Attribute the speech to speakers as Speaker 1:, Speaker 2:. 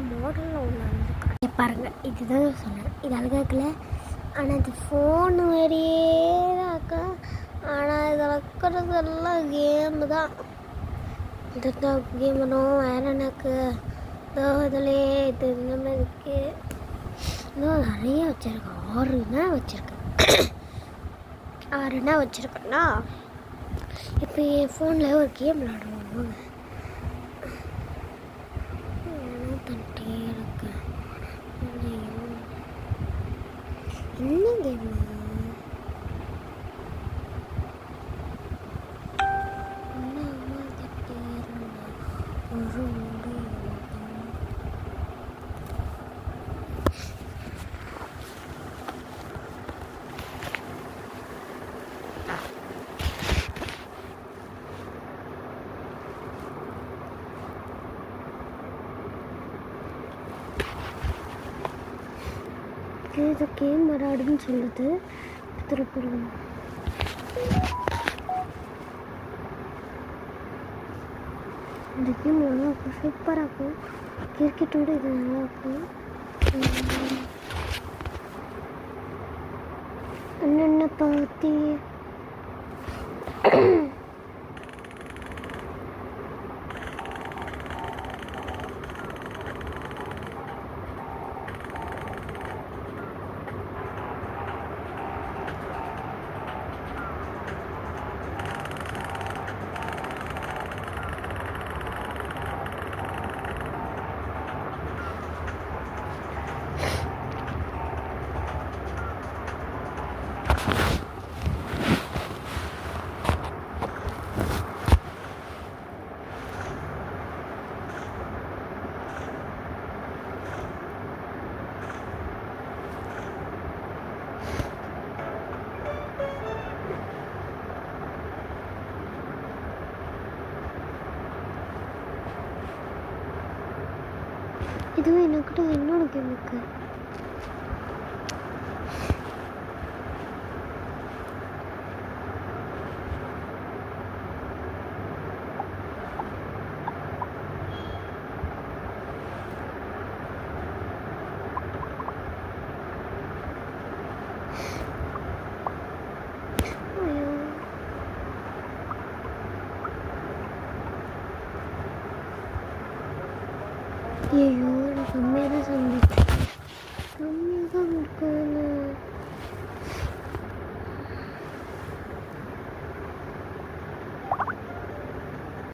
Speaker 1: மாடலில் ஒன்று வந்து பாருங்கள். இதுதான் சொன்னேன், இது அழகாக இருக்குல்ல. ஆனால் இது ஃபோனு மாதிரியே தான் அக்கா. ஆனால் இதில் இருக்கிறதெல்லாம் கேமு தான். இதுதான் கேம் பண்ணுவோம். வேறு எனக்கு இதோ இதுலேயே இது இந்த மாதிரி இருக்குது. இன்னும் நிறைய வச்சுருக்கேன். 6 வச்சுருக்கேன். 6 வச்சுருக்கேன்னா இப்போ என் ஃபோனில் ஒரு கேம் விளாடுவோம். தட்டே இருக்கு. என்ன கேம்? இது கேம் விளையாடுன்னு சொல்லுது. திருப்பூர் இந்த கேம் நல்லாயிருக்கும், சூப்பராக இருக்கும். கிரிக்கெட்டோடு இது நல்லாயிருக்கும். என்னென்ன பார்த்தி இதுவும் என்கிட்ட என்னோட கேம் இருக்கு. ஐயோ, நான் கம்மியாக தான் சமைச்சேன். கம்மியாக தான் இருக்கேன்.